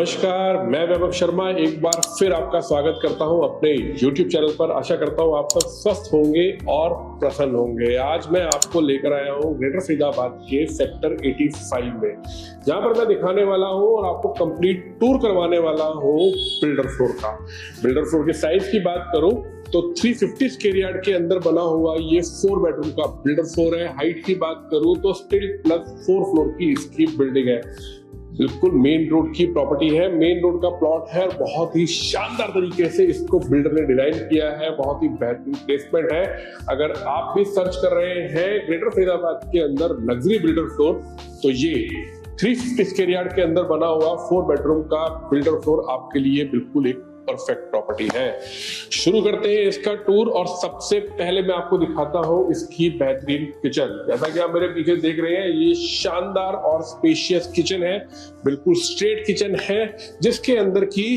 नमस्कार, मैं वैभव शर्मा एक बार फिर आपका स्वागत करता हूं अपने YouTube चैनल पर। आशा करता हूं आप सब स्वस्थ होंगे और प्रसन्न होंगे। आज मैं आपको लेकर आया हूं ग्रेटर फरीदाबाद के सेक्टर 85 में, जहां पर मैं दिखाने वाला हूं और आपको कंप्लीट टूर करवाने वाला हूं बिल्डर फ्लोर का। बिल्डर फ्लोर के साइज की बात करूं तो 350 स्क्वायर यार्ड के अंदर बना हुआ ये 4 बेडरूम का बिल्डर फ्लोर है। हाइट की बात करूं तो स्टील प्लस 4 फ्लोर की इसकी बिल्डिंग है। बिल्कुल मेन रोड की प्रॉपर्टी है, मेन रोड का प्लॉट है। बहुत ही शानदार तरीके से इसको बिल्डर ने डिजाइन किया है, बहुत ही बेहतरीन प्लेसमेंट है। अगर आप भी सर्च कर रहे हैं ग्रेटर फरीदाबाद के अंदर लग्जरी बिल्डर फ्लोर, तो ये 350 स्क्वायर यार्ड के अंदर बना हुआ 4 बेडरूम का बिल्डर फ्लोर आपके लिए बिल्कुल एक परफेक्ट प्रॉपर्टी है। शुरू करते हैं इसका टूर और सबसे पहले मैं आपको दिखाता हूं इसकी बेहतरीन किचन। जैसा कि आप मेरे पीछे देख रहे हैं, ये शानदार और स्पेशियस किचन है, बिल्कुल स्ट्रेट किचन है, जिसके अंदर की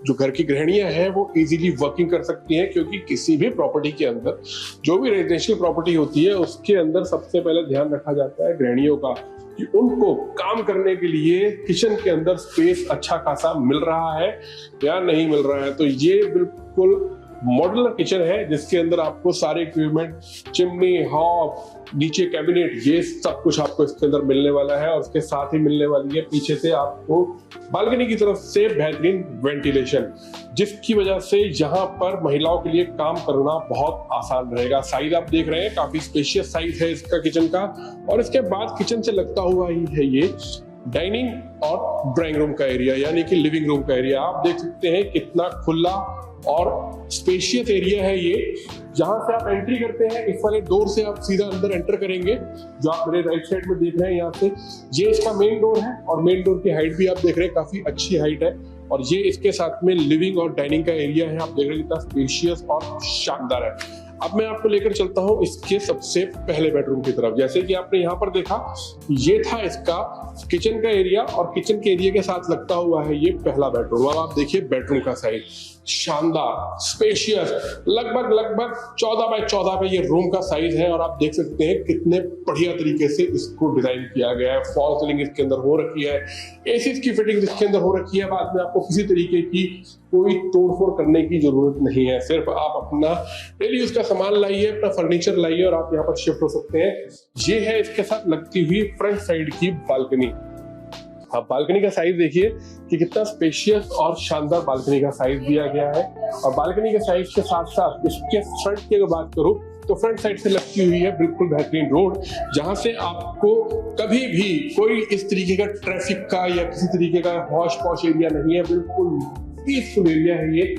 जो घर की गृहिणियां हैं वो इजीली वर्किंग कर सकती हैं। क्योंकि किसी भी प्रॉपर्टी के अंदर, जो भी रेजिडेंशियल प्रॉपर्टी होती है, उसके अंदर सबसे पहले ध्यान रखा जाता है गृहिणियों का कि उनको काम करने के लिए किचन के अंदर स्पेस अच्छा खासा मिल रहा है या नहीं मिल रहा है। तो ये बिल्कुल मॉड्यूलर किचन है, जिसके अंदर आपको सारे इक्विपमेंट, चिमनी, हॉब, नीचे कैबिनेट, ये सब कुछ आपको इसके अंदर मिलने वाला है। और उसके साथ ही मिलने वाली है पीछे से आपको बालकनी की तरफ से बेहतरीन वेंटिलेशन, जिसकी वजह से यहाँ पर महिलाओं के लिए काम करना बहुत आसान रहेगा। साइज आप देख रहे हैं, काफी स्पेशियस साइज है इसका किचन का। और इसके बाद किचन से लगता हुआ ही है ये डाइनिंग और ड्राइंग रूम का एरिया, यानी कि लिविंग रूम का एरिया। आप देख सकते हैं कितना खुला और स्पेशियस एरिया है ये। जहां से आप एंट्री करते हैं, इस वाले डोर से आप सीधा अंदर एंटर करेंगे, जो आप मेरे राइट साइड में देख रहे हैं। यहाँ से ये इसका मेन डोर है और मेन डोर की हाइट भी आप देख रहे हैं, काफी अच्छी हाइट है। और ये इसके साथ में लिविंग और डाइनिंग का एरिया है। आप देख रहे हैं कितना स्पेशियस और शानदार है। अब मैं आपको लेकर चलता हूं इसके सबसे पहले बेडरूम की तरफ। जैसे कि आपने यहाँ पर देखा, ये था इसका किचन का एरिया और किचन के एरिया के साथ लगता हुआ है ये पहला बेडरूम। अब आप देखिए बेडरूम का साइज, शानदार, स्पेशियस, लगभग 14 बाय 14 का ये रूम का साइज है। और आप देख सकते हैं कितने बढ़िया तरीके से इसको डिजाइन किया गया है। फॉल सीलिंग इसके अंदर हो रखी है, एसी की फिटिंग इसके अंदर हो रखी है। बाद में आपको किसी तरीके की कोई तोड़फोड़ करने की जरूरत नहीं है। सिर्फ आप अपना डेली यूज का सामान लाइए, अपना फर्नीचर लाइए और आप यहाँ पर शिफ्ट हो सकते हैं। ये है इसके साथ लगती हुई फ्रंट साइड की बालकनी। आप बालकनी का साइज देखिए कि कितना स्पेशियस और शानदार बालकनी का साइज दिया गया है। और बालकनी के साइज के साथ साथ इसके फ्रंट की अगर बात करूं तो फ्रंट साइड से लगती हुई है बिल्कुल बेहतरीन रोड, जहां से आपको कभी भी कोई इस तरीके का ट्रैफिक का या किसी तरीके का हौश पौश एरिया नहीं है। बिल्कुल पीसफुल एरिया है ये,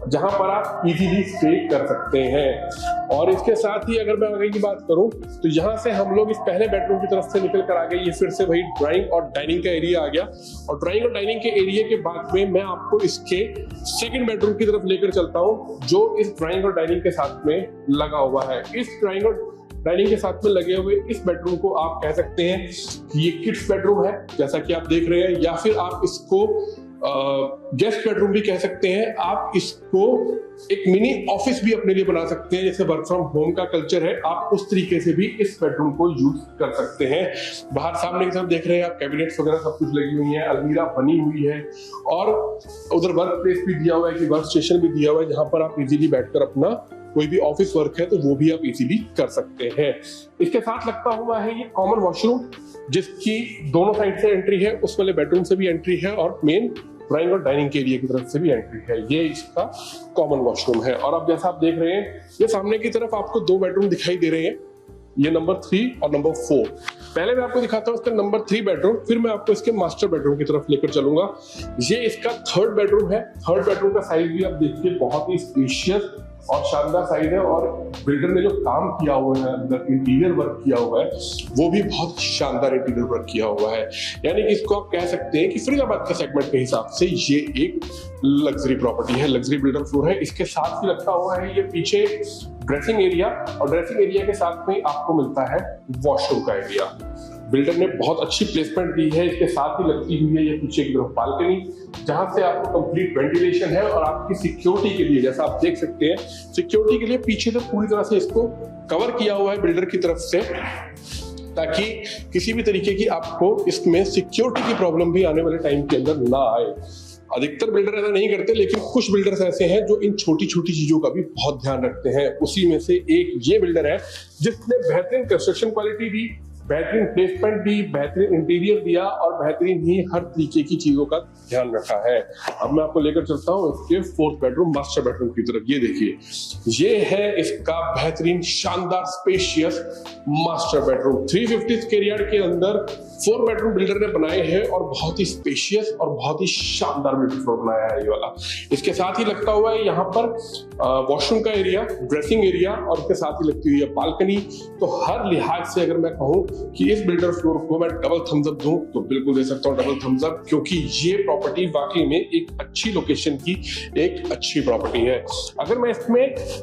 जहां पर आप इजीली स्टे कर सकते हैं। और इसके साथ ही अगर मैं आगे की बात करूं तो यहां से हम लोग इस पहले बेडरूम की तरफ से निकल कर आ गए। ये फिर से वही ड्राइंग और डाइनिंग का एरिया आ गया। और ड्राइंग और डाइनिंग के एरिया के बाद में मैं आपको इसके सेकंड बेडरूम की तरफ लेकर चलता हूं, जो इस ड्राइंग और डाइनिंग के साथ में लगा हुआ है। इस ड्राइंग और डाइनिंग के साथ में लगे हुए इस बेडरूम को आप कह सकते हैं कि ये किड्स बेडरूम है, जैसा कि आप देख रहे हैं, या फिर आप इसको गेस्ट बेडरूम भी कह सकते हैं। आप इसको एक मिनी ऑफिस भी अपने लिए बना सकते हैं, जैसे वर्क फ्रॉम होम का कल्चर है, आप उस तरीके से भी इस बेडरूम को यूज कर सकते हैं। बाहर सामने की तरफ देख रहे हैं आप, कैबिनेट्स वगैरह सब कुछ लगी हुई है, अलमीरा बनी हुई है और उधर वर्क प्लेस भी दिया हुआ है, कि वर्क स्टेशन भी दिया हुआ है, जहां पर आप इजीली बैठकर अपना कोई भी ऑफिस वर्क है तो वो भी आप इजीली कर सकते हैं। इसके साथ लगता हुआ है ये कॉमन वॉशरूम, जिसकी दोनों साइड से एंट्री है, उस वाले बेडरूम से भी एंट्री है और मेन ड्राइंग और डाइनिंग के एरिया की तरफ से भी एंट्री है। ये इसका कॉमन वॉशरूम है। और अब जैसा आप देख रहे हैं, ये सामने की तरफ आपको 2 बेडरूम दिखाई दे रहे हैं, ये नंबर 3 और नंबर 4। पहले मैं आपको दिखाता हूं इसका नंबर 3 बेडरूम, फिर मैं आपको इसके मास्टर बेडरूम की तरफ लेकर चलूंगा। ये इसका 3rd बेडरूम है। 3rd बेडरूम का साइज भी आप देखिए, बहुत ही स्पेशियस और शानदार साइज है। और बिल्डर ने जो काम किया हुआ है, अंदर इंटीरियर वर्क किया हुआ है, वो भी बहुत शानदार इंटीरियर वर्क किया हुआ है। यानी कि इसको आप कह सकते हैं कि फरीदाबाद के सेगमेंट के हिसाब से ये एक लग्जरी प्रॉपर्टी है, लग्जरी बिल्डर फ्लोर है। इसके साथ ही लगता हुआ है ये पीछे ड्रेसिंग एरिया, और ड्रेसिंग एरिया के साथ में आपको मिलता है वॉशरूम का एरिया। बिल्डर ने बहुत अच्छी प्लेसमेंट दी है। इसके साथ ही लगती हुई है ये पीछे की तरफ बालकनी, जहां से आपको कंप्लीट वेंटिलेशन है। और आपकी सिक्योरिटी के लिए, जैसा आप देख सकते हैं, सिक्योरिटी के लिए पीछे से पूरी तरह से इसको कवर किया हुआ है बिल्डर की तरफ से, ताकि किसी भी तरीके की आपको इसमें सिक्योरिटी की प्रॉब्लम भी आने वाले टाइम के अंदर ना आए। अधिकतर बिल्डर ऐसा नहीं करते, लेकिन कुछ बिल्डर्स ऐसे हैं जो इन छोटी छोटी चीजों का भी बहुत ध्यान रखते हैं। उसी में से एक ये बिल्डर है जिसने बेहतरीन कंस्ट्रक्शन क्वालिटी दी, बेहतरीन प्लेसमेंट दी, बेहतरीन इंटीरियर दिया और बेहतरीन ही हर तरीके की चीजों का ध्यान रखा है। अब मैं आपको लेकर चलता हूँ इसके 4th बेडरूम मास्टर बेडरूम की तरफ। ये देखिए, ये है इसका बेहतरीन शानदार spacious master bedroom. 350 square yard के अंदर 4 बेडरूम बिल्डर ने बनाए हैं और बहुत ही स्पेशियस और बहुत ही शानदार मिडिल फ्लोर बनाया है ये वाला। इसके साथ ही लगता हुआ है यहाँ पर वॉशरूम का एरिया, ड्रेसिंग एरिया और इसके साथ ही लगती हुई है बालकनी। तो हर लिहाज से अगर मैं कहूँ कि इस बिल्डर फ्लोर को मैं डबल थम्स अप दूं तो बिल्कुल दे सकता हूं डबल थम्स अप, क्योंकि ये प्रॉपर्टी वाकई में एक अच्छी लोकेशन की एक अच्छी प्रॉपर्टी है। अगर मैं इसमें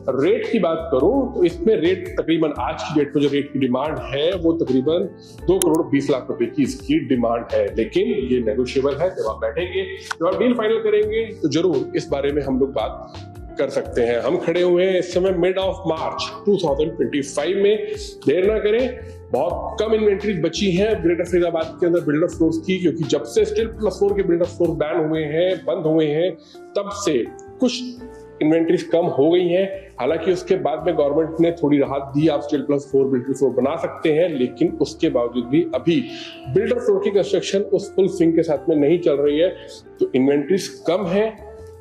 रेट की बात करूं तो इसमें रेट तकरीबन आज की डेट में जो रेट की डिमांड है वो तकरीबन 2 करोड़ 20 लाख रुपए की इसकी डिमांड है, लेकिन ये नेगोशिएबल है। जब आप बैठेंगे, जब आप डील फाइनल करेंगे तो जरूर इस बारे में हम लोग बात कर सकते हैं। हम खड़े हुए हैं इस समय मिड ऑफ मार्च 2025 में। देर ना करें, बहुत कम इन्वेंट्रीज बची हैं ग्रेटर फरीदाबाद के अंदर बिल्डर फ्लोर्स की, क्योंकि जब से स्टील प्लस 4 के बिल्डर फ्लोर बैन हुए हैं, बंद हुए हैं, तब से कुछ इन्वेंट्रीज कम हो गई हैं। हालांकि उसके बाद में गवर्नमेंट ने थोड़ी राहत दी, आप स्टील प्लस 4 बिल्डर फ्लोर बना सकते हैं, लेकिन उसके बावजूद भी अभी बिल्डर फ्लोर की कंस्ट्रक्शन उस फुल स्विंग के साथ में नहीं चल रही है। तो इन्वेंट्रीज कम है,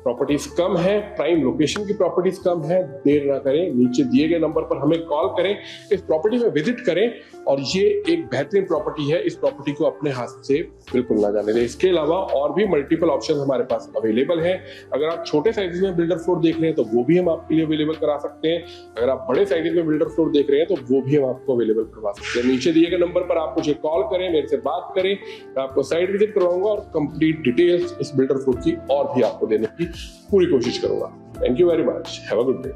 प्रॉपर्टीज कम है, प्राइम लोकेशन की प्रॉपर्टीज कम है। देर ना करें, नीचे दिए गए नंबर पर हमें कॉल करें, इस प्रॉपर्टी में विजिट करें और ये एक बेहतरीन प्रॉपर्टी है। इस प्रॉपर्टी को अपने हाथ से बिल्कुल ना जाने दें। इसके अलावा और भी मल्टीपल ऑप्शन हमारे पास अवेलेबल हैं। अगर आप छोटे साइज में बिल्डर फ्लोर देख रहे हैं तो वो भी हम आपके लिए अवेलेबल करा सकते हैं। अगर आप बड़े साइज में बिल्डर फ्लोर देख रहे हैं तो वो भी हम आपको अवेलेबल करवा सकते हैं। नीचे दिए गए नंबर पर आप मुझे कॉल करें, मेरे से बात करें, मैं आपको साइट विजिट करवाऊंगा और कंप्लीट डिटेल्स इस बिल्डर फ्लोर की और भी आपको देने की पूरी कोशिश करूंगा। Thank you very much, have a good day.